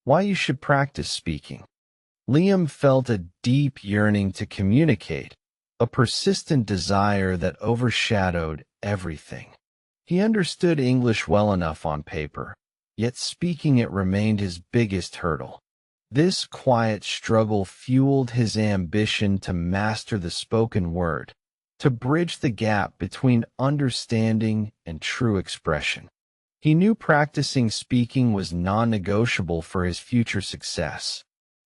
Why you should practice speaking. Liam felt a deep yearning to communicate, a persistent desire that overshadowed everything. He understood English well enough on paper, yet speaking it remained his biggest hurdle. This quiet struggle fueled his ambition to master the spoken word, to bridge the gap between understanding and true expression. He knew practicing speaking was non-negotiable for his future success.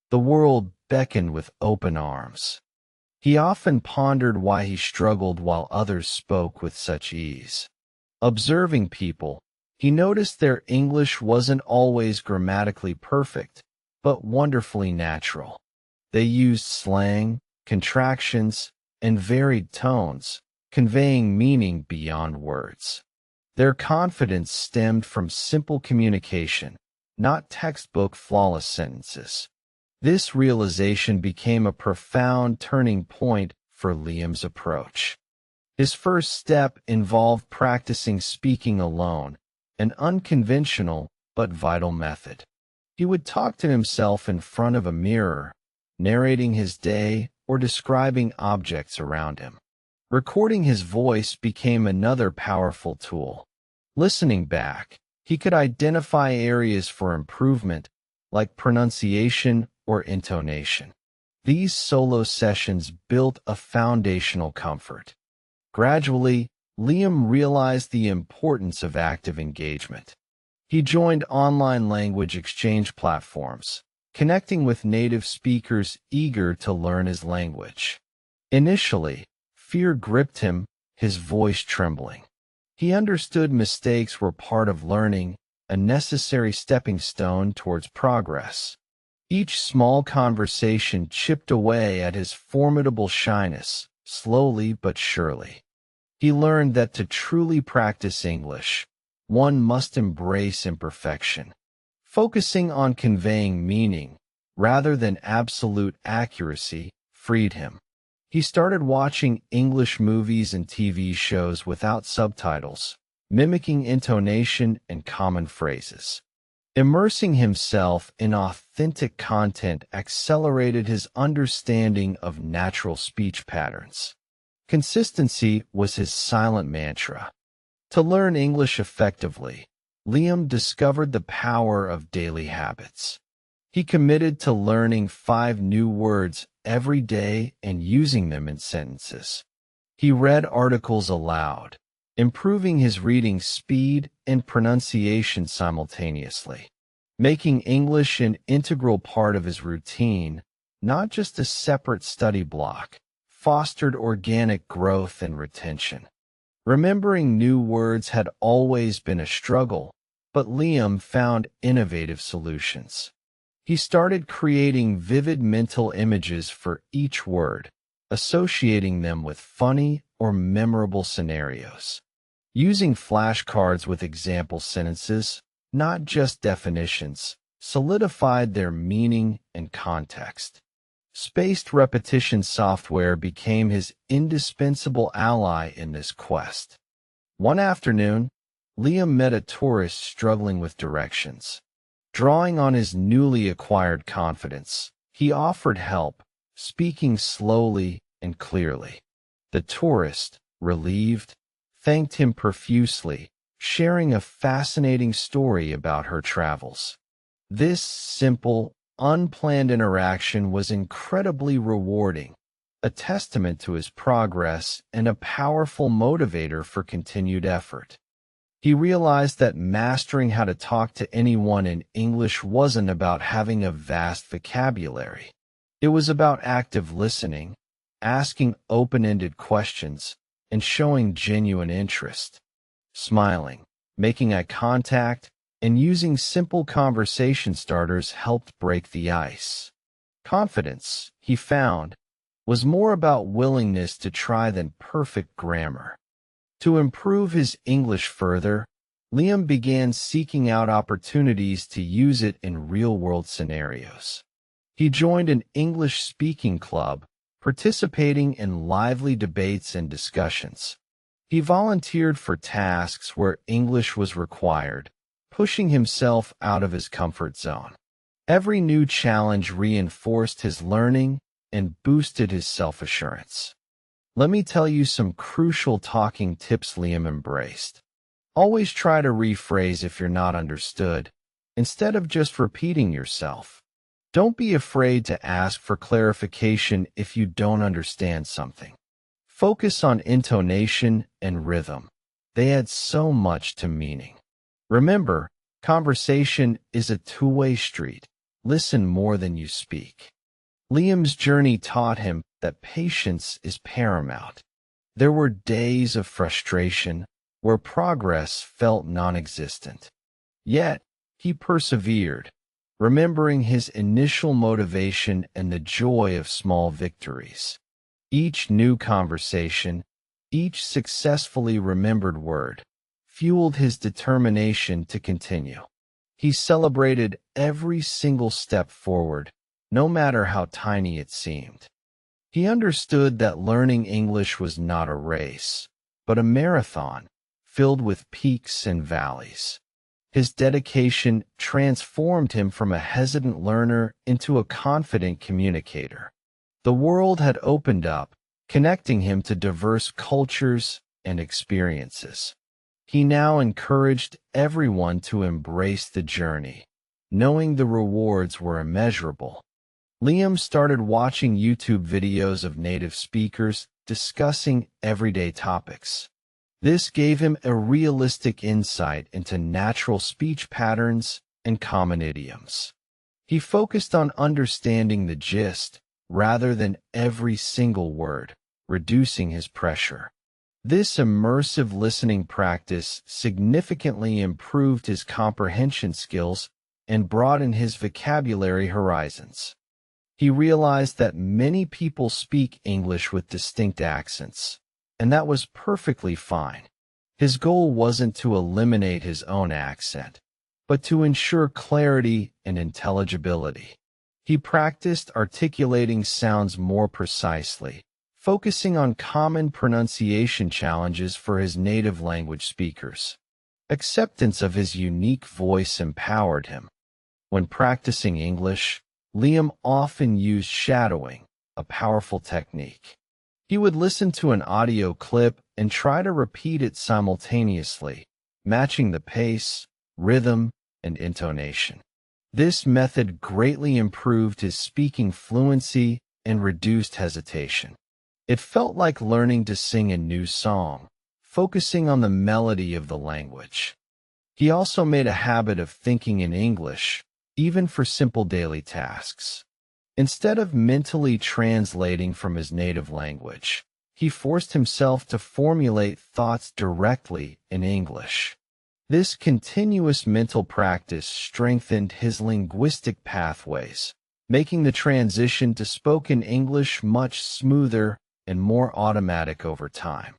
The world beckoned with open arms. He often pondered why he struggled while others spoke with such ease. Observing people, he noticed their English wasn't always grammatically perfect, but wonderfully natural. They used slang, contractions, and varied tones, conveying meaning beyond words. Their confidence stemmed from simple communication, not textbook flawless sentences. This realization became a profound turning point for Liam's approach. His first step involved practicing speaking alone, an unconventional but vital method. He would talk to himself in front of a mirror, narrating his day or describing objects around him. Recording his voice became another powerful tool. Listening back, he could identify areas for improvement, like pronunciation or intonation. These solo sessions built a foundational comfort. Gradually, Liam realized the importance of active engagement. He joined online language exchange platforms, connecting with native speakers eager to learn his language. Initially, fear gripped him, his voice trembling. He understood mistakes were part of learning, a necessary stepping stone towards progress. Each small conversation chipped away at his formidable shyness, slowly but surely. He learned that to truly practice English, one must embrace imperfection, focusing on conveying meaning rather than absolute accuracy freed him. He started watching English movies and TV shows without subtitles, mimicking intonation and common phrases. Immersing himself in authentic content accelerated his understanding of natural speech patterns. Consistency was his silent mantra. To learn English effectively, Liam discovered the power of daily habits. He committed to learning 5 new words every day and using them in sentences. He read articles aloud, improving his reading speed and pronunciation simultaneously, making English an integral part of his routine, not just a separate study block, fostered organic growth and retention. Remembering new words had always been a struggle, but Liam found innovative solutions. He started creating vivid mental images for each word, associating them with funny or memorable scenarios. Using flashcards with example sentences, not just definitions, solidified their meaning and context. Spaced repetition software became his indispensable ally in this quest. One afternoon, Liam met a tourist struggling with directions. Drawing on his newly acquired confidence, he offered help, speaking slowly and clearly. The tourist, relieved, thanked him profusely, sharing a fascinating story about her travels. This simple, unplanned interaction was incredibly rewarding, a testament to his progress and a powerful motivator for continued effort. He realized that mastering how to talk to anyone in English wasn't about having a vast vocabulary. It was about active listening, asking open-ended questions, and showing genuine interest. Smiling, making eye contact, and using simple conversation starters helped break the ice. Confidence, he found, was more about willingness to try than perfect grammar. To improve his English further, Liam began seeking out opportunities to use it in real-world scenarios. He joined an English speaking club, participating in lively debates and discussions. He volunteered for tasks where English was required, pushing himself out of his comfort zone. Every new challenge reinforced his learning and boosted his self-assurance. Let me tell you some crucial talking tips Liam embraced. Always try to rephrase if you're not understood, instead of just repeating yourself. Don't be afraid to ask for clarification if you don't understand something. Focus on intonation and rhythm. They add so much to meaning. Remember, conversation is a two-way street. Listen more than you speak. Liam's journey taught him that patience is paramount. There were days of frustration where progress felt non-existent. Yet, he persevered, remembering his initial motivation and the joy of small victories. Each new conversation, each successfully remembered word, fueled his determination to continue. He celebrated every single step forward, no matter how tiny it seemed. He understood that learning English was not a race, but a marathon filled with peaks and valleys. His dedication transformed him from a hesitant learner into a confident communicator. The world had opened up, connecting him to diverse cultures and experiences. He now encouraged everyone to embrace the journey, knowing the rewards were immeasurable. Liam started watching YouTube videos of native speakers discussing everyday topics. This gave him a realistic insight into natural speech patterns and common idioms. He focused on understanding the gist rather than every single word, reducing his pressure. This immersive listening practice significantly improved his comprehension skills and broadened his vocabulary horizons. He realized that many people speak English with distinct accents, and that was perfectly fine. His goal wasn't to eliminate his own accent, but to ensure clarity and intelligibility. He practiced articulating sounds more precisely, focusing on common pronunciation challenges for his native language speakers. Acceptance of his unique voice empowered him. When practicing English, Liam often used shadowing, a powerful technique. He would listen to an audio clip and try to repeat it simultaneously, matching the pace, rhythm, and intonation. This method greatly improved his speaking fluency and reduced hesitation. It felt like learning to sing a new song, focusing on the melody of the language. He also made a habit of thinking in English, even for simple daily tasks. Instead of mentally translating from his native language, he forced himself to formulate thoughts directly in English. This continuous mental practice strengthened his linguistic pathways, making the transition to spoken English much smoother and more automatic over time.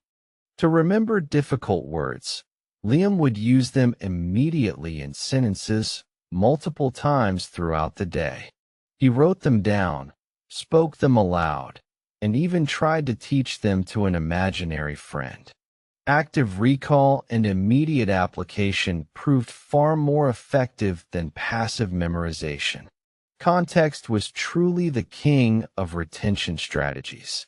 To remember difficult words, Liam would use them immediately in sentences multiple times throughout the day. He wrote them down, spoke them aloud, and even tried to teach them to an imaginary friend. Active recall and immediate application proved far more effective than passive memorization. Context was truly the king of retention strategies.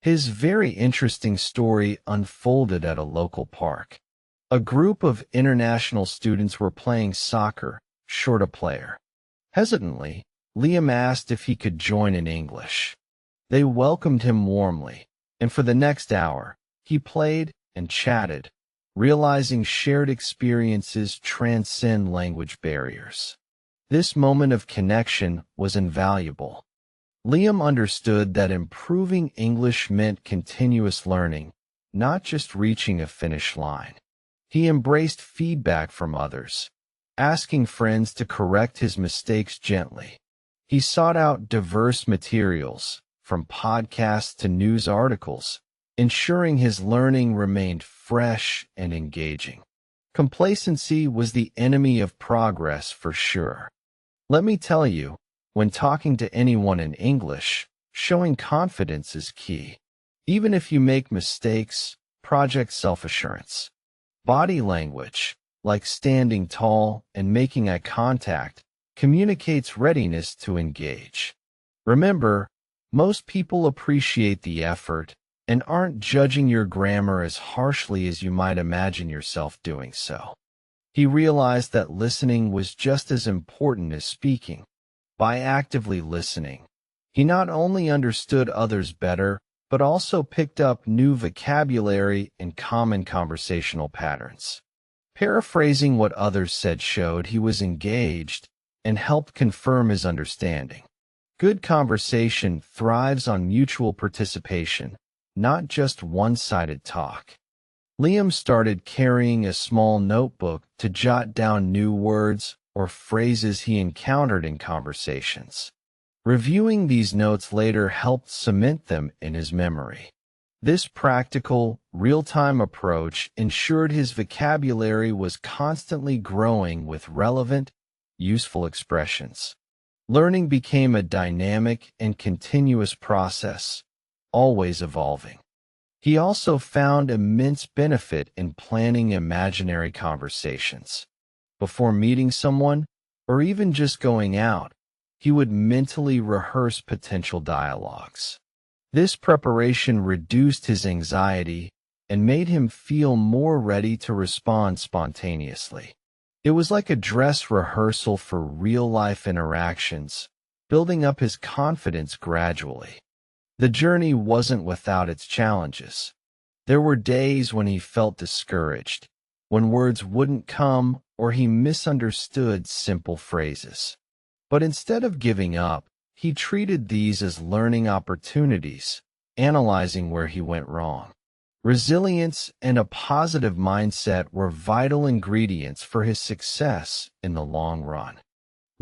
His very interesting story unfolded at a local park. A group of international students were playing soccer, short a player. Hesitantly, Liam asked if he could join in English. They welcomed him warmly, and for the next hour, he played and chatted, realizing shared experiences transcend language barriers. This moment of connection was invaluable. Liam understood that improving English meant continuous learning, not just reaching a finish line. He embraced feedback from others, asking friends to correct his mistakes gently. He sought out diverse materials, from podcasts to news articles, ensuring his learning remained fresh and engaging. Complacency was the enemy of progress for sure. Let me tell you, when talking to anyone in English, showing confidence is key. Even if you make mistakes, project self-assurance. Body language, like standing tall and making eye contact, communicates readiness to engage. Remember, most people appreciate the effort and aren't judging your grammar as harshly as you might imagine yourself doing so. He realized that listening was just as important as speaking. By actively listening, he not only understood others better, but also picked up new vocabulary and common conversational patterns. Paraphrasing what others said showed he was engaged and helped confirm his understanding. Good conversation thrives on mutual participation, not just one-sided talk. Liam started carrying a small notebook to jot down new words or phrases he encountered in conversations. Reviewing these notes later helped cement them in his memory. This practical, real-time approach ensured his vocabulary was constantly growing with relevant, useful expressions. Learning became a dynamic and continuous process, always evolving. He also found immense benefit in planning imaginary conversations. Before meeting someone, or even just going out, he would mentally rehearse potential dialogues. This preparation reduced his anxiety and made him feel more ready to respond spontaneously. It was like a dress rehearsal for real-life interactions, building up his confidence gradually. The journey wasn't without its challenges. There were days when he felt discouraged, when words wouldn't come or he misunderstood simple phrases. But instead of giving up, he treated these as learning opportunities, analyzing where he went wrong. Resilience and a positive mindset were vital ingredients for his success in the long run.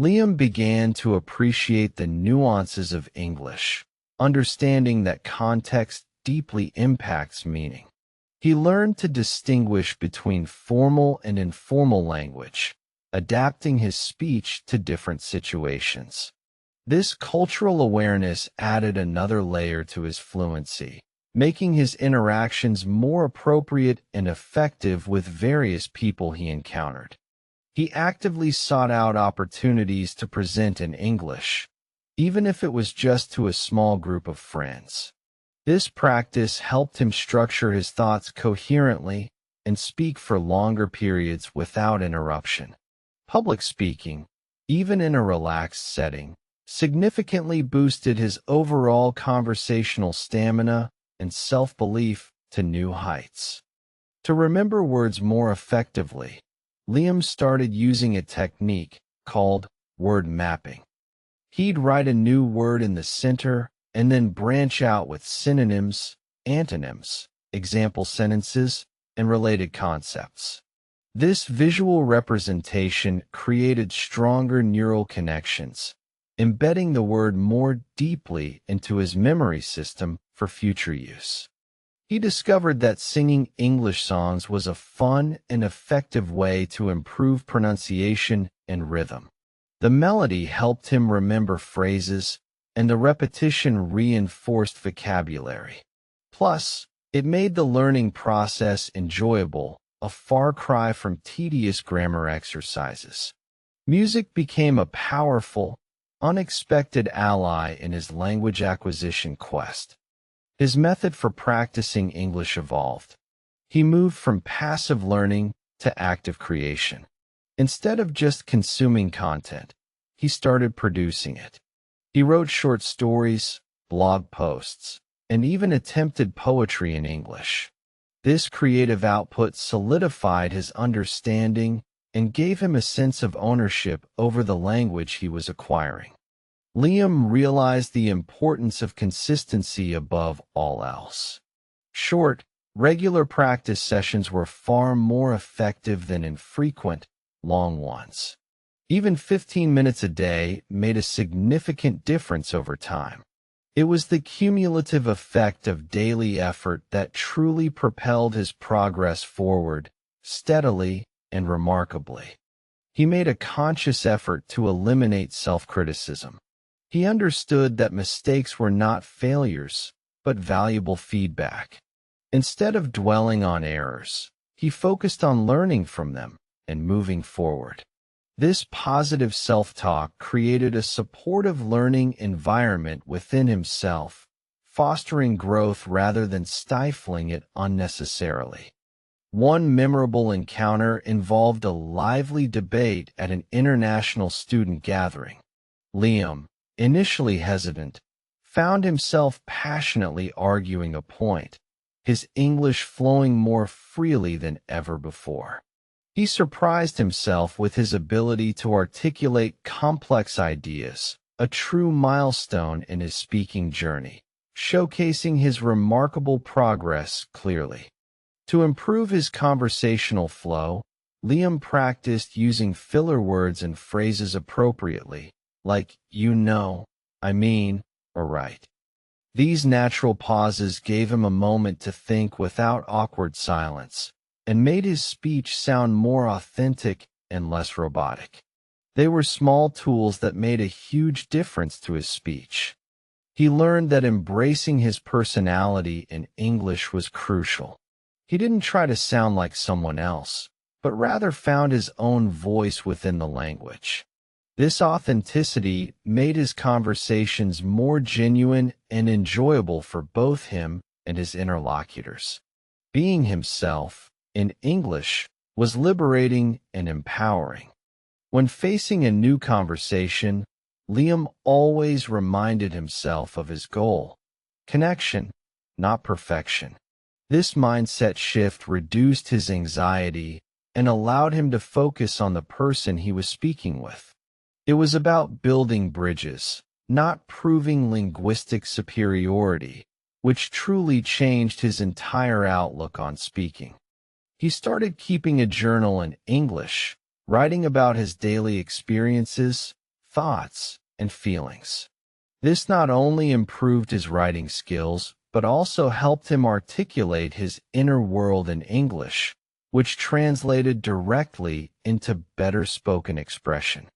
Liam began to appreciate the nuances of English, understanding that context deeply impacts meaning. He learned to distinguish between formal and informal language, adapting his speech to different situations. This cultural awareness added another layer to his fluency, making his interactions more appropriate and effective with various people he encountered. He actively sought out opportunities to present in English, even if it was just to a small group of friends. This practice helped him structure his thoughts coherently and speak for longer periods without interruption. Public speaking, even in a relaxed setting, significantly boosted his overall conversational stamina and self-belief to new heights. To remember words more effectively, Liam started using a technique called word mapping. He'd write a new word in the center and then branch out with synonyms, antonyms, example sentences, and related concepts. This visual representation created stronger neural connections, embedding the word more deeply into his memory system for future use. He discovered that singing English songs was a fun and effective way to improve pronunciation and rhythm. The melody helped him remember phrases, and the repetition reinforced vocabulary. Plus, it made the learning process enjoyable, a far cry from tedious grammar exercises. Music became a powerful, unexpected ally in his language acquisition quest. His method for practicing English evolved. He moved from passive learning to active creation. Instead of just consuming content, he started producing it. He wrote short stories, blog posts, and even attempted poetry in English. This creative output solidified his understanding and gave him a sense of ownership over the language he was acquiring. Liam realized the importance of consistency above all else. Short, regular practice sessions were far more effective than infrequent, long ones. Even 15 minutes a day made a significant difference over time. It was the cumulative effect of daily effort that truly propelled his progress forward, steadily and remarkably. He made a conscious effort to eliminate self-criticism. He understood that mistakes were not failures, but valuable feedback. Instead of dwelling on errors, he focused on learning from them and moving forward. This positive self-talk created a supportive learning environment within himself, fostering growth rather than stifling it unnecessarily. One memorable encounter involved a lively debate at an international student gathering. Liam, initially hesitant, found himself passionately arguing a point, his English flowing more freely than ever before. He surprised himself with his ability to articulate complex ideas, a true milestone in his speaking journey, showcasing his remarkable progress clearly. To improve his conversational flow, Liam practiced using filler words and phrases appropriately, like you know, I mean, or right. These natural pauses gave him a moment to think without awkward silence, and made his speech sound more authentic and less robotic. They were small tools that made a huge difference to his speech. He learned that embracing his personality in English was crucial. He didn't try to sound like someone else, but rather found his own voice within the language. This authenticity made his conversations more genuine and enjoyable for both him and his interlocutors. Being himself, in English, was liberating and empowering. When facing a new conversation, Liam always reminded himself of his goal: connection, not perfection. This mindset shift reduced his anxiety and allowed him to focus on the person he was speaking with. It was about building bridges, not proving linguistic superiority, which truly changed his entire outlook on speaking. He started keeping a journal in English, writing about his daily experiences, thoughts, and feelings. This not only improved his writing skills, but also helped him articulate his inner world in English, which translated directly into better spoken expression.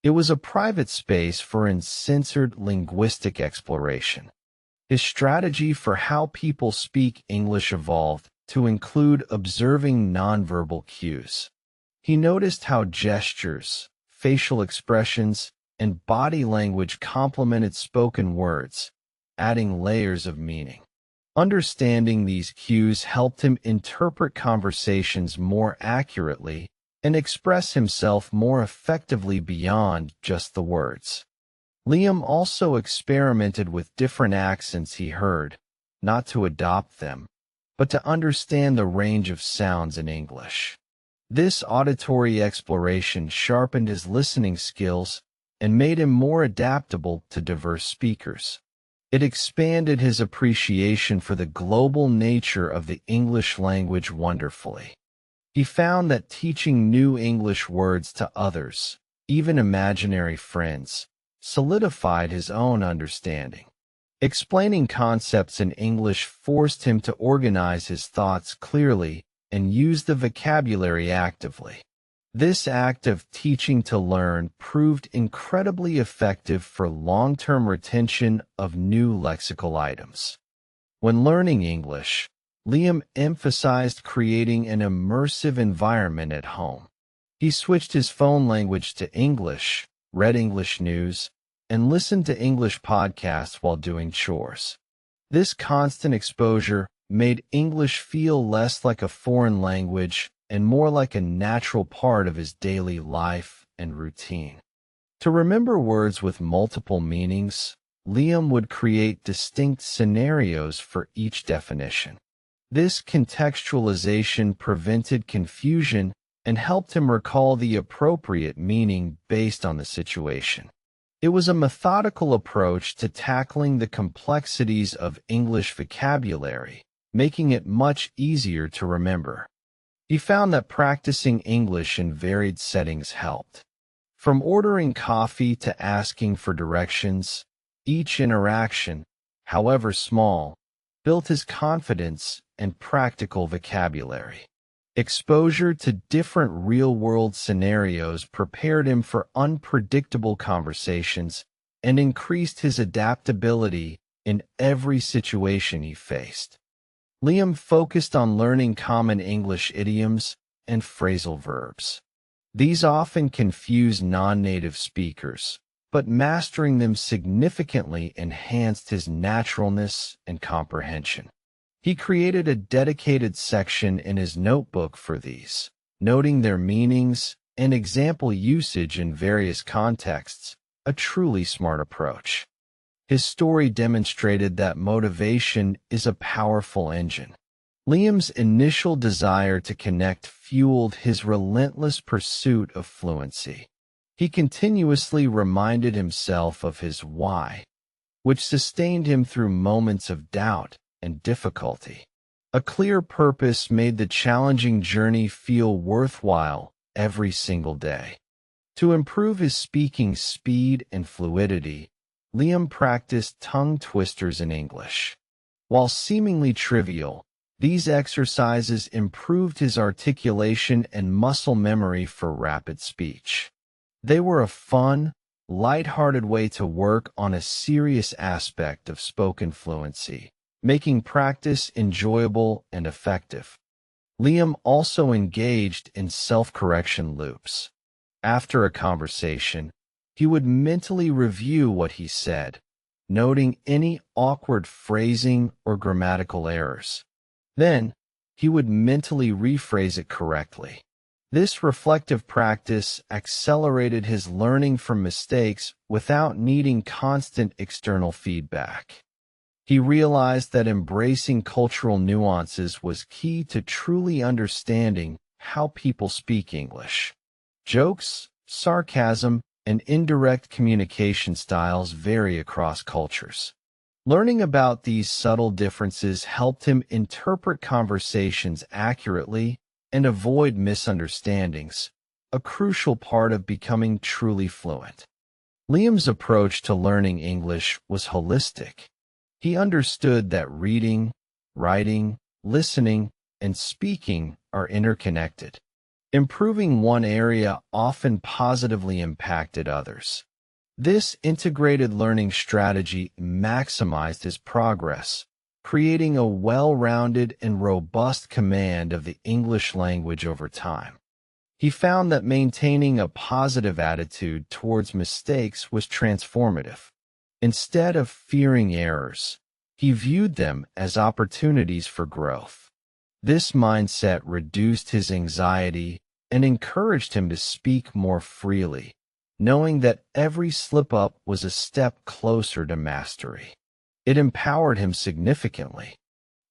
It was a private space for uncensored linguistic exploration. His strategy for how people speak English evolved to include observing nonverbal cues. He noticed how gestures, facial expressions, and body language complemented spoken words, adding layers of meaning. Understanding these cues helped him interpret conversations more accurately and express himself more effectively beyond just the words. Liam also experimented with different accents he heard, not to adopt them, but to understand the range of sounds in English. This auditory exploration sharpened his listening skills and made him more adaptable to diverse speakers. It expanded his appreciation for the global nature of the English language wonderfully. He found that teaching new English words to others, even imaginary friends, solidified his own understanding. Explaining concepts in English forced him to organize his thoughts clearly and use the vocabulary actively. This act of teaching to learn proved incredibly effective for long-term retention of new lexical items. When learning English, Liam emphasized creating an immersive environment at home. He switched his phone language to English, read English news, and listened to English podcasts while doing chores. This constant exposure made English feel less like a foreign language and more like a natural part of his daily life and routine. To remember words with multiple meanings, Liam would create distinct scenarios for each definition. This contextualization prevented confusion and helped him recall the appropriate meaning based on the situation. It was a methodical approach to tackling the complexities of English vocabulary, making it much easier to remember. He found that practicing English in varied settings helped. From ordering coffee to asking for directions, each interaction, however small, built his confidence and practical vocabulary. Exposure to different real-world scenarios prepared him for unpredictable conversations and increased his adaptability in every situation he faced. Liam focused on learning common English idioms and phrasal verbs. These often confuse non-native speakers, but mastering them significantly enhanced his naturalness and comprehension. He created a dedicated section in his notebook for these, noting their meanings and example usage in various contexts, a truly smart approach. His story demonstrated that motivation is a powerful engine. Liam's initial desire to connect fueled his relentless pursuit of fluency. He continuously reminded himself of his why, which sustained him through moments of doubt and difficulty. A clear purpose made the challenging journey feel worthwhile every single day. To improve his speaking speed and fluidity, Liam practiced tongue twisters in English. While seemingly trivial, these exercises improved his articulation and muscle memory for rapid speech. They were a fun, light-hearted way to work on a serious aspect of spoken fluency, making practice enjoyable and effective. Liam also engaged in self-correction loops. After a conversation, he would mentally review what he said, noting any awkward phrasing or grammatical errors. Then, he would mentally rephrase it correctly. This reflective practice accelerated his learning from mistakes without needing constant external feedback. He realized that embracing cultural nuances was key to truly understanding how people speak English. Jokes, sarcasm, and indirect communication styles vary across cultures. Learning about these subtle differences helped him interpret conversations accurately and avoid misunderstandings, a crucial part of becoming truly fluent. Liam's approach to learning English was holistic. He understood that reading, writing, listening, and speaking are interconnected. Improving one area often positively impacted others. This integrated learning strategy maximized his progress, creating a well-rounded and robust command of the English language over time. He found that maintaining a positive attitude towards mistakes was transformative. Instead of fearing errors, he viewed them as opportunities for growth. This mindset reduced his anxiety and encouraged him to speak more freely, knowing that every slip-up was a step closer to mastery. It empowered him significantly.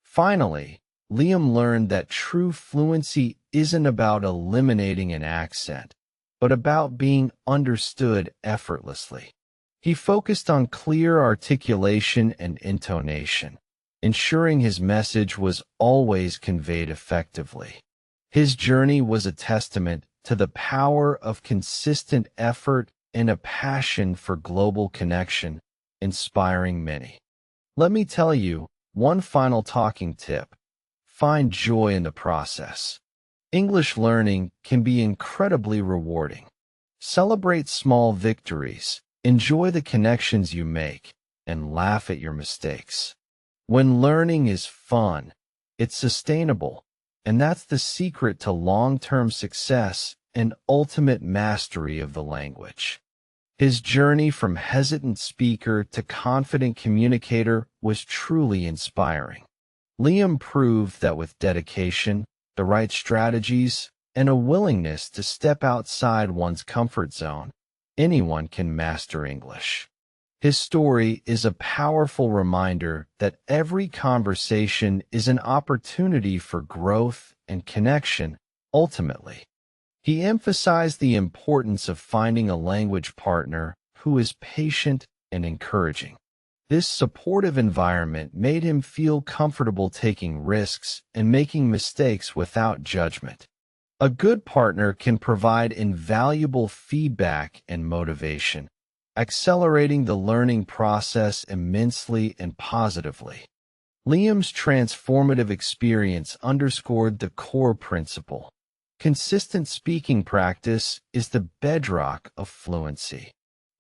Finally, Liam learned that true fluency isn't about eliminating an accent, but about being understood effortlessly. He focused on clear articulation and intonation, ensuring his message was always conveyed effectively. His journey was a testament to the power of consistent effort and a passion for global connection, inspiring many. Let me tell you one final talking tip. Find joy in the process. English learning can be incredibly rewarding. Celebrate small victories, enjoy the connections you make, and laugh at your mistakes. When learning is fun, it's sustainable, and that's the secret to long-term success and ultimate mastery of the language. His journey from hesitant speaker to confident communicator was truly inspiring. Liam proved that with dedication, the right strategies, and a willingness to step outside one's comfort zone, anyone can master English. His story is a powerful reminder that every conversation is an opportunity for growth and connection, ultimately. He emphasized the importance of finding a language partner who is patient and encouraging. This supportive environment made him feel comfortable taking risks and making mistakes without judgment. A good partner can provide invaluable feedback and motivation, accelerating the learning process immensely and positively. Liam's transformative experience underscored the core principle. Consistent speaking practice is the bedrock of fluency.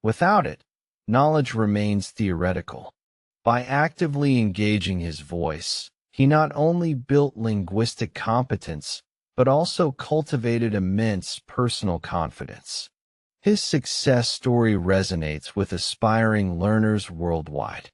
Without it, knowledge remains theoretical. By actively engaging his voice, he not only built linguistic competence, but also cultivated immense personal confidence. His success story resonates with aspiring learners worldwide.